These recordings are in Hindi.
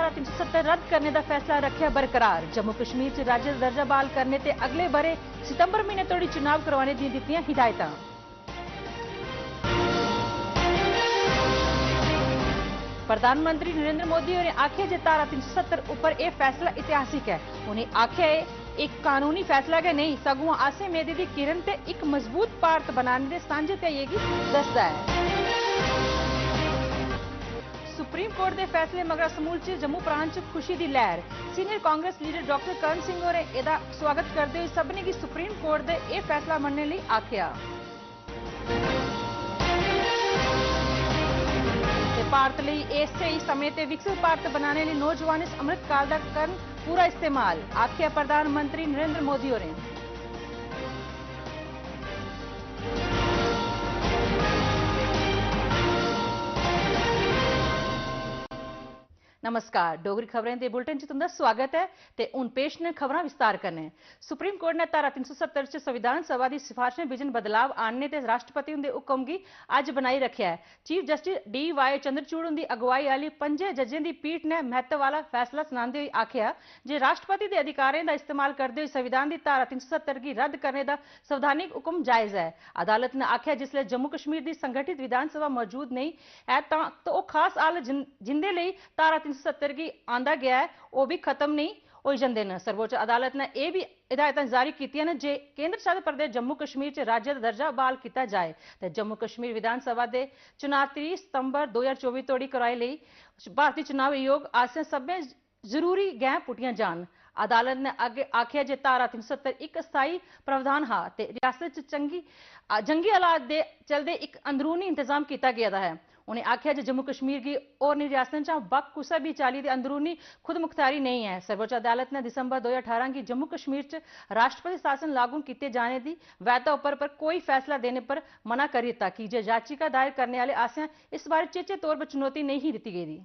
धारा 370 रद्द करने का फैसला रखा बरकरार। जम्मू कश्मीर च राज्य का दर्जा बहाल करने ते अगले बरे सितंबर महीने तोड़ी चुनाव करवाने दी दित्तियां हिदायतां। प्रधानमंत्री नरेंद्र मोदी ने आख्या जे धारा 370 उपर यह फैसला ऐतिहासिक है। उन्हें आख्या है एक कानूनी फैसला गै नहीं सगुआं आसे मेदे दी किरण ते एक मजबूत भारत बनाने दे सांझे ध्येय गी दसदा है। सुप्रीम कोर्ट के फैसले मगरा समूलचे जम्मू प्रांत च खुशी की लहर। Senior Congress leader doctor Karan Singh होरें इसका स्वागत करते हुए सबने की सुप्रीम कोर्ट के यह फैसला मनने लई आख्या। भारत लई इस सही समय ते विकसित भारत बनाने लई नौजवान इस अमृत काल का करन पूरा इस्तेमाल, आख्या प्रधानमंत्री नरेंद्र मोदी होरें। नमस्कार, डोगरी खबरें के बुलेटिन च तुंदा स्वागत है। ते हुण पेश ने खबरां विस्तार कन्नै। सुप्रीम कोर्ट ने धारा 370 च संविधान सभा की सिफारिशें बिजन बदलाव आने ते राष्ट्रपति उनके हुक्म की अज बनाई रखा है। चीफ जस्टिस DY चंद्रचूड़ उनकी अगुवाई वाली 5 जजें की पीठ ने महत्व वाला फैसला सुनाते हुए आख्या जे राष्ट्रपति के अधिकारें का इस्तेमाल करते हुए संविधान की धारा 370 की रद्द करने का संवैधानिक हुक्म जायज़ है। अदालत ने आख्या जिसले जम्मू कश्मीर की संगठित विधानसभा मौजूद नहीं है तो खास हाल जिंदे लई धारा 370 की आंदा गया है वह भी खत्म नहीं हो जाते हैं। सर्वोच्च अदालत ने यह भी हिदायत जारी की जे केंद्र शासित प्रदेश जम्मू कश्मीर च राज्य का दर्जा बहाल किया जाए तो जम्मू कश्मीर विधानसभा के चुनाव 30 सितंबर 2024 तोड़ी करवाए लई भारतीय चुनाव आयोग आसेया सभे जरूरी गैं पुटियां जान। अदालत ने अगे आख्या जे धारा 370 एक स्थाई प्रावधान हा ते रियासत जंगी हालात के चलते एक अंदरूनी इंतजाम किया गया है। उन्हें आख्या जे जम्मू कश्मीर की और रियासत बक कुसा भी चाली की अंदरूनी खुद मुख्तारी नहीं है। सर्वोच्च अदालत ने दिसंबर 2018 की जम्मू कश्मीर च राष्ट्रपति शासन लागू किए जाने की वैधता पर कोई फैसला देने पर मना कर दिता कि जे याचिका दायर करने वाले आसिया इस बारे चेचे तौर पर चुनौती नहीं दी गई।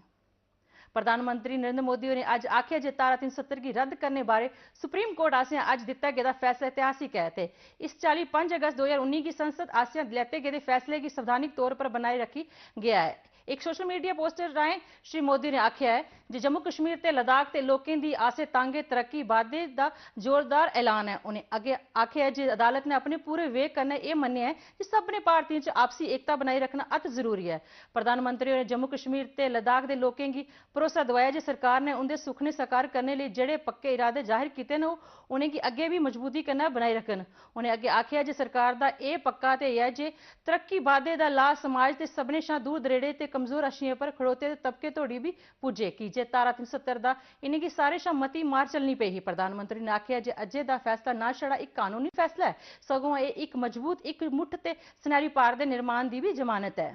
प्रधानमंत्री नरेंद्र मोदी ने अज आख्या जे धारा 370 की रद्द करने बारे सुप्रीम कोर्ट आसिया अज दिता गया फैसला ऐतिहासिक है ते इस चाली 5 अगस्त 2019 की संसद आसिया लेते गए फैसले की संवैधानिक तौर पर बनाए रखी गया है। एक सोशल मीडिया पोस्टर राय श्री मोदी ने आख्या है जे जम्मू कश्मीर ते लद्दाख के लोगों की आसे तांगे तरक्की वादे का जोरदार ऐलान है। उन्हें अगे आख्या है जे अदालत ने अपने पूरे वेग करने यह मन्निया है कि सबने भारतीयों च आपसी एकता बनाई रखना अति जरूरी है। प्रधानमंत्री ने जम्मू कश्मीर ते लद्दाख के लोगों की भरोसा दवाया जे सरकार ने उनके सुखने साकार करने लिए जड़े पक्के इरादे जाहिर किए न उन्हें अगे भी मजबूती करना बनाई रखन। उन्हें अगे आख्या जे सरकार का यह पक्का ते है जे तरक्की वादे का लाभ समाज के सबने शां दूर दरेड़े ते कमजोर अशियां पर खड़ोते तबके तोड़ी भी पुजे कि जे धारा 370 का इन्हें सारे शां मती मार चलनी पेगी। प्रधानमंत्री ने आख्या जे अजे का फैसला ना छड़ा एक कानूनी फैसला है सगों यह एक मजबूत एक मुठ ते सुनहरी पार के निर्माण की भी जमानत है।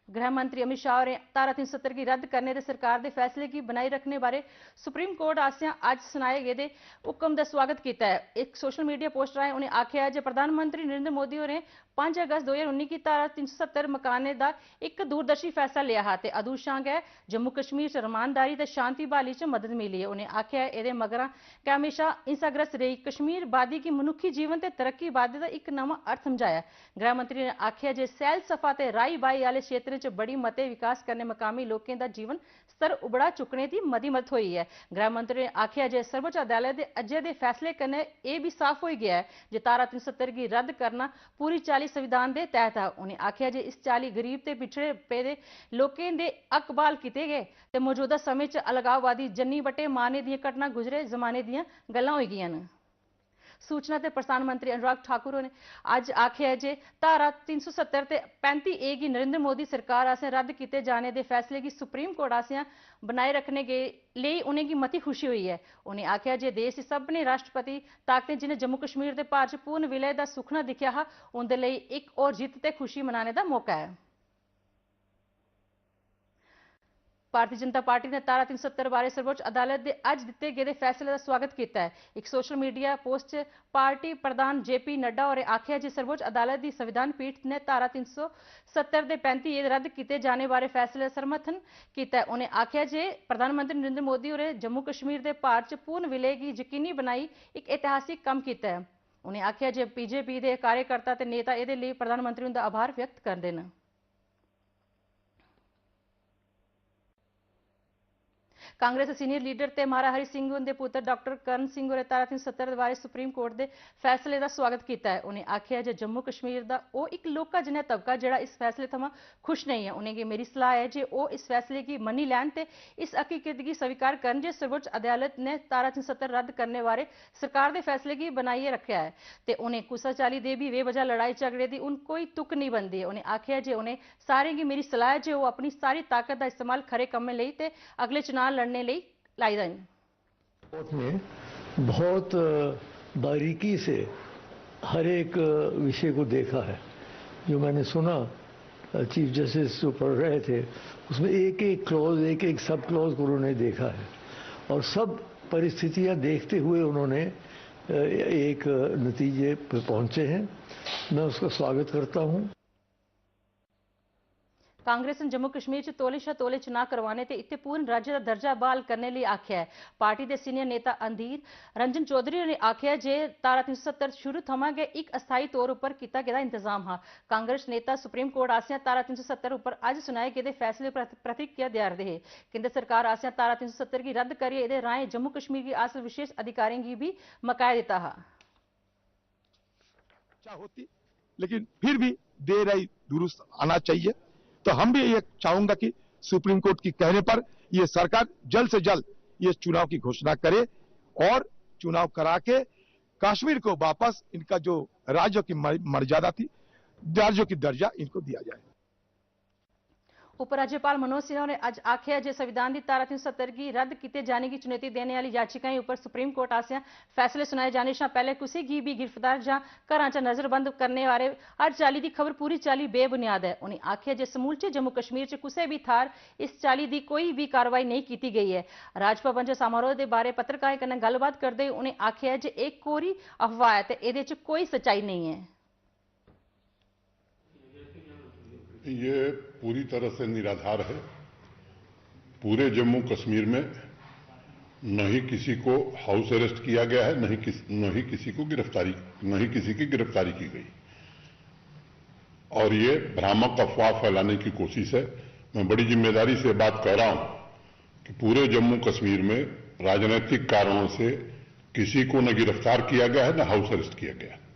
गृह मंत्री अमित शाह ने धारा 370 की रद्द करने के सरकार के फैसले की बनाई रखने बारे सुप्रीम कोर्ट आसिया अज सुनाए गए हुक्म का स्वागत किया है। एक सोशल मीडिया पोस्ट राय उन्हें आख्या है जे प्रधानमंत्री नरेंद्र मोदी ने 5 अगस्त 2019 की धारा 370 मकाने का एक दूरदर्शी फैसला लिया है ते अदू शां गै जम्मू कश्मीर च रमानदारी ते शांति बहाली च मदद मिली है। उन्हें आख्या है ये मगरा कि हमेशा हिंसाग्रस्त रही कश्मीर वादी की मनुखी जीवन ते तरक्की वादे का एक नवा अर्थ समझाया। गृह मंत्री ने आख्या जे सैल सफा ते राई बाई वाले क्षेत्र च बड़ी मते विकास करने मकामी लोगों का जीवन स्तर उबड़ा चुकने की मदी मदद हुई है। गृह मंत्री ने आख्या जे सर्वोच्च अदालत के अजे के फैसले कन्नै यह भी साफ हो गया है जे धारा 370 की रद्द करना पूरी चाली संविधान के तहत है। उन्हें आख्या जे इस चाली गरीब ते पिछड़े पेदे लोगों के हक बहाल किए गए ते मौजूदा समय च अलगाववादी जन्नी बटे मारने दी घटना गुजरे जमाने दी गल्लां होई गईयां न। सूचना ते प्रसारण मंत्री अनुराग ठाकुर ने अज आख्या जे धारा 370 ते 35A की नरेंद्र मोदी सरकार आसेया रद्द किए जाने के फैसले की सुप्रीम कोर्ट आसेया बनाए रखने के लिए उन्हें मती खुशी हुई है। उन्हें आख्या जे देश की सबने राष्ट्रपति ताकतें जिन्हें जम्मू कश्मीर के भार च पूर्ण विलय का सुखना दिखा हा उनके लिए एक और जित ते खुशी मनाने का मौका है। भारतीय जनता पार्टी ने धारा 370 बारे सर्वोच्च अदालत के अज दिते गए फैसले का स्वागत किया है। एक सोशल मीडिया पोस्ट पार्टी प्रधान JP नड्डा और आख्या जे सर्वोच्च अदालत की संविधान पीठ ने धारा 370 के 35A रद्द किए जाने बारे फैसले का समर्थन किया। उन्हें आख्या जे प्रधानमंत्री नरेंद्र मोदी और जम्मू कश्मीर के भार च पूर्ण विलय की यकीनी बनाई एक ऐतिहासिक काम किया है। उन्हें आख्या जे BJP के कार्यकर्ता ते नेता ये लिए प्रधानमंत्री का आभार व्यक्त करते हैं। कांग्रेस ਦੇ ਸੀਨੀਅਰ ਲੀਡਰ ਤੇ ਮਹਾਰਾ ਹਰੀ ਸਿੰਘ ਦੇ ਪੁੱਤਰ ਡਾਕਟਰ ਕਰਨ ਸਿੰਘ ਹੋਰੇ ਧਾਰਾ 370 ਬਾਰੇ ਸੁਪਰੀਮ ਕੋਰਟ ਦੇ ਫੈਸਲੇ ਦਾ ਸਵਾਗਤ ਕੀਤਾ ਹੈ। ਉਹਨੇ ਆਖਿਆ ਜੇ ਜੰਮੂ ਕਸ਼ਮੀਰ ਦਾ ਉਹ ਇੱਕ ਲੋਕਾ ਜਿਹਾ ਤਬਕਾ ਜਿਹੜਾ ਇਸ ਫੈਸਲੇ ਤੋਂ खुश नहीं है उन्हें मेरी सलाह है जे वो इस फैसले की मनी लैन ते इस हकीकत की स्वीकार करन जे सर्वोच्च अदालत ने धारा 370 रद्द करने बारे सरकार के फैसले की बनाई रखा है ते उन्हें कुसा चाली दे भी बेवजह लड़ाई झगड़े की उन कोई तुक नहीं बनती। उन्हें आखिया जे उन्हें सारे की मेरी सलाह है जे वो अपनी सारी ताकत का इस्तेमाल खरे कम्मे लई ते अगले चुनाव लड़ने लई लाई देन। बहुत बारीकी से हर एक विषय को देखा है। जो मैंने सुना चीफ जस्टिस जो पढ़ रहे थे उसमें एक एक क्लॉज एक एक सब क्लॉज को उन्होंने देखा है और सब परिस्थितियां देखते हुए उन्होंने एक नतीजे पर पहुंचे हैं। मैं उसका स्वागत करता हूं। कांग्रेस ने जम्मू कश्मीर च तोले शा तोले चुनाव करवाने ते इत्थे पूर्ण राज्य का दर्जा बहाल करने लिए आख्या है। पार्टी के सीनियर नेता अंधीर रंजन चौधरी ने आख्या जे धारा 370 शुरू थमां गै एक अस्थाई तौर पर किया गया इंतजाम हा। कांग्रेस नेता सुप्रीम कोर्ट आसिया धारा 370 उपर अज सुनाए गए फैसले पर प्रतिक्रिया दे रहे हैं। केंद्र सरकार आसिया धारा 370 की रद्द करिए इहदे राहें जम्मू कश्मीर की आसल विशेष अधिकारियों की भी मकाया देता है। होती लेकिन फिर भी देर आई दुरुस्त आना चाहिए। तो हम भी ये चाहूंगा कि सुप्रीम कोर्ट की कहने पर ये सरकार जल्द से जल्द ये चुनाव की घोषणा करे और चुनाव करा के कश्मीर को वापस इनका जो राज्य की मर्यादा थी राज्यों की दर्जा इनको दिया जाए। उपराज्यपाल मनोज सिन्हा ने आज आख्या जे संविधान की धारा 370 की रद्द किए जाने की चुनौती देने वाली याचिकाएं ऊपर सुप्रीम कोर्ट आसिया फैसले सुनाए जाने से पहले किसी की भी गिरफ्तार या घर च नजरबंद करने वाले हर चाली की खबर पूरी चाली बेबुनियाद है। उन्हें आख्या जे समूचे जम्मू कश्मीर च किसी भी थार इस चाली की कोई भी कार्रवाई नहीं की गई है। राजभवन च समारोह के बारे पत्रकारें कन्नै गलबात करते हुए उन्हें आख्या जे एक कोरी अफवाह है ते इहदे च कोई सच्चाई नहीं है। ये पूरी तरह से निराधार है। पूरे जम्मू कश्मीर में न ही किसी को हाउस अरेस्ट किया गया है, न ही किसी की गिरफ्तारी की गई और ये भ्रामक अफवाह फैलाने की कोशिश है। मैं बड़ी जिम्मेदारी से बात कह रहा हूं कि पूरे जम्मू कश्मीर में राजनीतिक कारणों से किसी को न गिरफ्तार किया गया है, न हाउस अरेस्ट किया गया है।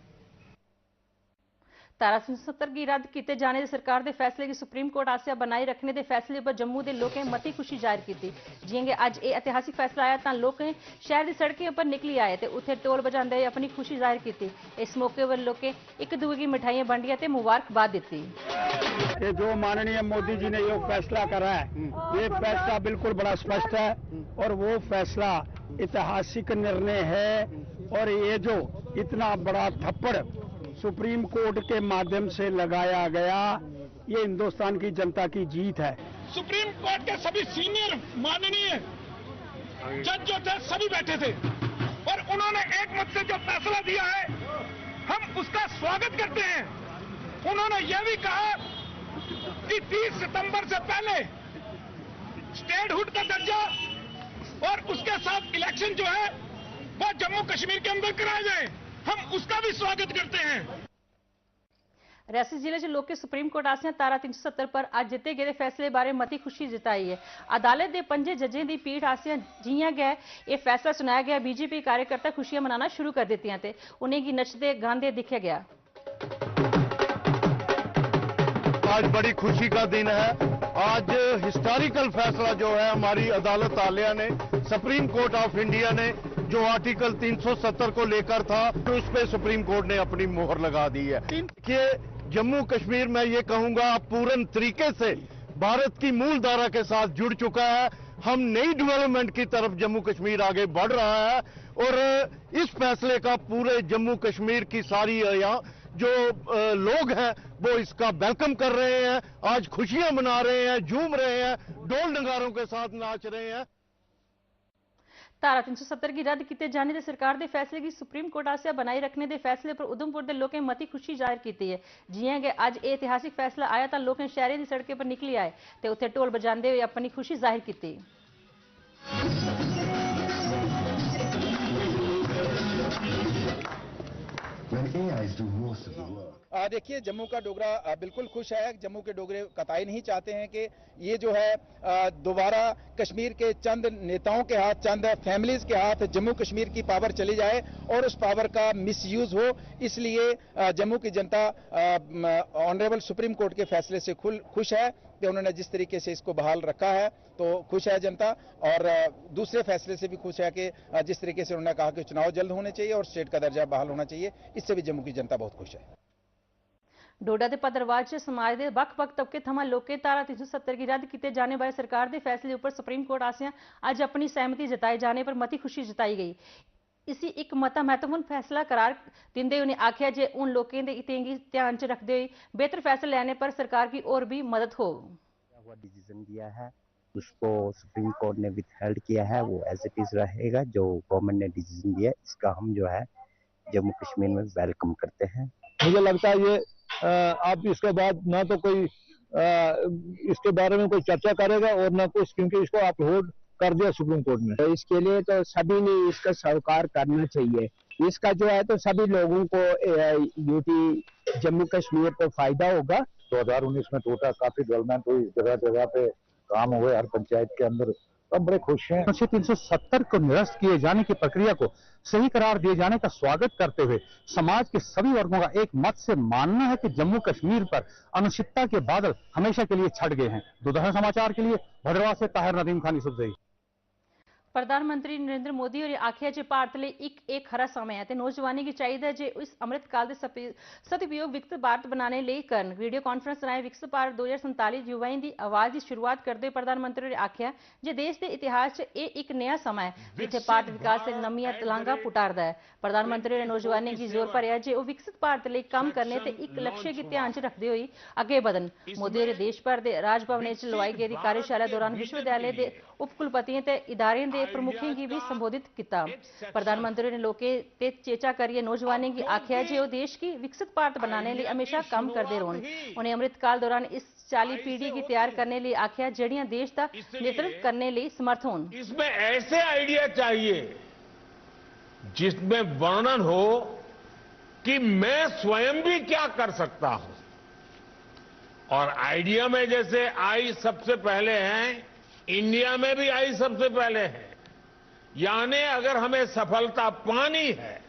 धारा 370 की रद्द किए जाने से सरकार के फैसले की सुप्रीम कोर्ट आसिया बनाई रखने के फैसले पर जम्मू के लोगों मती खुशी जाहिर की। जियां अज ये ऐतिहासिक फैसला आया तो लोग शहर की सड़कों पर निकली आए तो उत्थे टोल बजाते हुए अपनी खुशी जाहिर की। इस मौके पर लोग एक दूसरे की मिठाइयां बंटियां ते मुबारकबाद दी। जो माननीय मोदी जी ने ये फैसला करा है ये फैसला बिल्कुल बड़ा स्पष्ट है और वो फैसला ऐतिहासिक निर्णय है और ये जो इतना बड़ा थप्पड़ सुप्रीम कोर्ट के माध्यम से लगाया गया ये हिंदुस्तान की जनता की जीत है। सुप्रीम कोर्ट के सभी सीनियर माननीय जज जो थे सभी बैठे थे और उन्होंने एक मत से जो फैसला दिया है हम उसका स्वागत करते हैं। उन्होंने यह भी कहा कि 30 सितंबर से पहले स्टेटहुड का दर्जा और उसके साथ इलेक्शन जो है वो जम्मू कश्मीर के अंदर कराया जाए, हम उसका भी स्वागत करते हैं। रियासी जिले के लोग सुप्रीम कोर्ट आसिया धारा 370 पर आज जिते गए फैसले बारे मती खुशी जताई है। अदालत के 5 जजें की पीठ आसिया जियां गए ये फैसला सुनाया गया बीजेपी कार्यकर्ता खुशियां मनाना शुरू कर दित्तियां ते उन्हें नचते गांदे दिखा गया। आज बड़ी खुशी का दिन है। आज हिस्टोरिकल फैसला जो है हमारी अदालत आलिया ने सुप्रीम कोर्ट ऑफ इंडिया ने जो आर्टिकल 370 को लेकर था तो उस पर सुप्रीम कोर्ट ने अपनी मोहर लगा दी है कि जम्मू कश्मीर में ये कहूंगा पूर्ण तरीके से भारत की मूल धारा के साथ जुड़ चुका है। हम नई डेवलपमेंट की तरफ जम्मू कश्मीर आगे बढ़ रहा है और इस फैसले का पूरे जम्मू कश्मीर की सारी यहाँ जो लोग हैं वो इसका वेलकम कर रहे हैं। आज खुशियां मना रहे हैं, झूम रहे हैं, ढोल नगारों के साथ नाच रहे हैं। धारा 370 की रद्द किए जाने से सरकार के फैसले की सुप्रीम कोर्ट आसिया बनाई रखने के फैसले पर उधमपुर के लोगों मती खुशी जाहिर की है। जियां कि अज ये ऐतिहासिक फैसला आया तो लोग शहर की सड़कों पर निकली आए तो उत्थे ढोल बजाते हुए अपनी खुशी जाहिर की। देखिए, जम्मू का डोगरा बिल्कुल खुश है। जम्मू के डोगरे कतई नहीं चाहते हैं कि ये जो है दोबारा कश्मीर के चंद नेताओं के हाथ, चंद फैमिलीज के हाथ जम्मू कश्मीर की पावर चली जाए और उस पावर का मिसयूज हो। इसलिए जम्मू की जनता ऑनरेबल सुप्रीम कोर्ट के फैसले से खुश है कि उन्होंने जिस तरीके से इसको बहाल रखा है, तो खुश है जनता। और दूसरे फैसले से भी खुश है कि जिस तरीके से उन्होंने कहा कि चुनाव जल्द होने चाहिए और स्टेट का दर्जा बहाल होना चाहिए, इससे भी जम्मू की जनता बहुत खुश है। डोडा के भद्रवाह च समाज के ਵੱਖ-ਵੱਖ तबके थमां लोकें धारा 370 की रद्द किए जाने बारे सरकार के फैसले पर सुप्रीम कोर्ट आसिया अज अपनी सहमति जताए जाने पर मती खुशी जताई गई। इसी एक मता महत्वपूर्ण फैसला करार देंदे उन्हें आख्या जे उन लोगों के हितें गी ध्यान च रखते हुए बेहतर फैसले लेने पर सरकार की और भी मदद हो। हुआ डिसीजन दिया है उसको सुप्रीम कोर्ट ने विथहेल्ड किया है, वो एज इट इज रहेगा। जो गवर्नमेंट ने डिसीजन दिया इसका हम जो है जम्मू कश्मीर में वेलकम करते हैं। मुझे लगता है ये अब इसके बाद ना तो कोई इसके बारे में कोई चर्चा करेगा और ना कुछ, क्योंकि इसको अपलोड कर दिया सुप्रीम कोर्ट ने। तो इसके लिए तो सभी ने इसका स्वीकार करना चाहिए। इसका जो है तो सभी लोगों को यूटी जम्मू कश्मीर को फायदा होगा। 2019 में टोटा काफी डेवलपमेंट हुई, जगह जगह पे काम हुए हर पंचायत के अंदर, तो हम बड़े खुश हैं। 370 को निरस्त किए जाने की प्रक्रिया को सही करार दिए जाने का स्वागत करते हुए समाज के सभी वर्गों का एक मत से मानना है कि जम्मू कश्मीर पर अनुचितता के बादल हमेशा के लिए छट गए हैं। दूरदर्शन समाचार के लिए भद्रवाह से ताहिर नदीम खान यूसुफजई। प्रधानमंत्री नरेंद्र मोदी और आख्या जे भारत लिए एक खरा समय है ते नौजवानी की चाहिए जे इस अमृतकाल के सदुपयोग विकसित भारत बनाने लिए करन। वीडियो कॉन्फ्रेंस राहें विकसित भारत 2047 युवाओं की आवाज की शुरुआत करते प्रधानमंत्री ने आख्या जे देश के इतिहास एक नया समय है जिथे भारत विकास से नमियां तलांगा पुटारदा है। प्रधानमंत्री ने नौजवानों की जोर भरिया जे विकसित भारत लिए काम करने ते एक लक्ष्य की ध्यान च रखते हुए अगे बढ़न। मोदी ने देश भर के राजभवन च लवाई गई कार्यशाला दौरान विश्वविद्यालय के उपकुलपतियों ते इदारे के प्रमुखों की भी संबोधित किया। प्रधानमंत्री ने लोगों ते चेचा करिए नौजवानों की आख्या जे वो देश की विकसित भारत बनाने लिए हमेशा काम करते रहन। उन्हें अमृतकाल दौरान इस 40 पीढ़ी की तैयार करने लिए आख्या जड़ियां देश का नेतृत्व करने लिए समर्थ होन। इसमें ऐसे आइडिया चाहिए जिसमें वर्णन हो कि मैं स्वयं भी क्या कर सकता हूं। और आइडिया में जैसे आई सबसे पहले है, इंडिया में भी आई सबसे पहले है। यानी अगर हमें सफलता पानी है,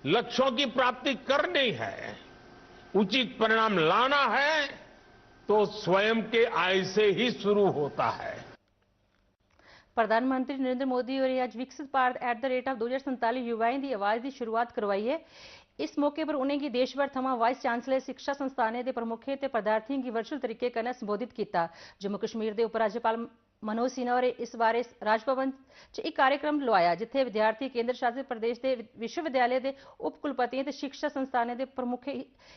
लक्ष्यों की प्राप्ति करनी है, उचित परिणाम लाना है, तो स्वयं के आय से ही शुरू होता है। प्रधानमंत्री नरेंद्र मोदी और आज विकसित भारत @2047 युवाओं की आवाज की शुरुआत करवाई है। इस मौके पर उन्हें की देश भर थमां वाइस चांसलर शिक्षा संस्थानें के प्रमुखें ते पदार्थियों की वर्चुअल तरीके कन्नै संबोधित किया। जम्मू कश्मीर के उपराज्यपाल मनोज सिन्हा और इस बारे राजभवन च एक कार्यक्रम लवाया जिथे विद्यार्थी केंद्र शासित प्रदेश के विश्वविद्यालय के उपकुलपतियों ते शिक्षा संस्थानें के प्रमुखें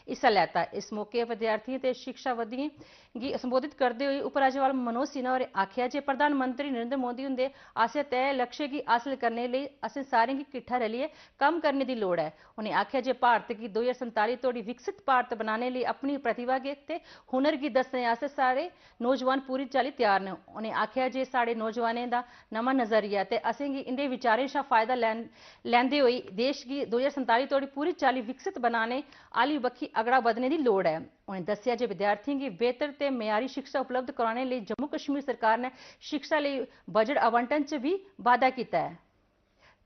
हिस्सा लेता। इस मौके विद्यार्थियों ते शिक्षाविदों की संबोधित करते हुए उपराज्यपाल मनोज सिन्हा और आख्या जे प्रधानमंत्री नरेंद्र मोदी उनके आसिया तय लक्ष्य की हासिल करने लिए असें सारें की किट्ठा रलिए काम करने की लोड़ है। उन्हें आख्या जे भारत की 2047 तोड़ी विकसित भारत बनाने लिए अपनी प्रतिभा के हुनर की दसने आस्ते सारे नौजवान पूरी चाली तैयार ने। उन्हें आख्या जे साढ़े नौजवानों का नवा नजरिया ते असेंगी इंदे विचारें शा फायदा लैंदे हुए देश की 2047 तोड़ी पूरी चाली विकसित बनाने आली बक्खी अगड़ा बधने की लोड़ है। उन्हें दस्सिया जे विद्यार्थियों की बेहतर ते म्यारी शिक्षा उपलब्ध कराने लिए जम्मू कश्मीर सरकार ने शिक्षा लिए बजट आवंटन च भी वाधा किया है।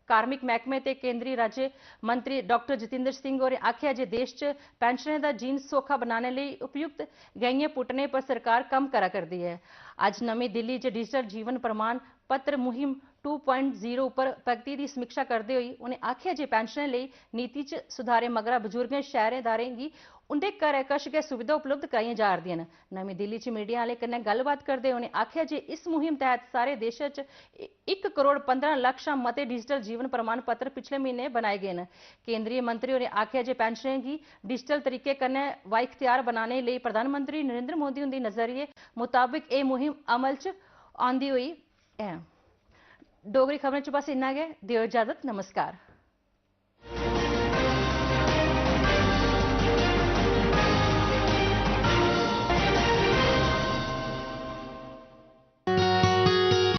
कार्मिक महकमे ते केंद्रीय राज्य मंत्री डॉक्टर जितेंद्र सिंह और आख्या जे देश च पेंशनें का जीन सौखा बनाने लिए उपयुक्त गैंगे पुटने पर सरकार काम करा करती है। आज नवी दिल्ली च डिजिटल जीवन प्रमाण पत्र मुहिम 2.0 पर प्रगति की समीक्षा करते हुए उन्हें आख्या जे पेंशनें लिए नीति च सुधारे मगरा बुजुर्गें शहरेदारें की उनके घर कश गै सुविधा उपलब्ध कराई जा रही हैं। नवी दिल्ली च मीडिया वाले कन्नै गलबात करते उन्हें आख्या जे इस मुहिम तहत सारे देश च 1 करोड़ 15 लाख शा मते डिजिटल जीवन प्रमाण पत्र पिछले महीने बनाए गए हैं। केंद्रीय मंत्री उन्हें आख्या जे पेंशनें की डिजिटल तरीके कन्नै वाइख्तियार बनाने लिए प्रधानमंत्री नरेंद्र मोदी उनके नजरिए मुताबिक ये मुहिम अमल च आंदी हुई है। डोगरी खबरें च बस इन्ना गै। दियो इजाजत, नमस्कार।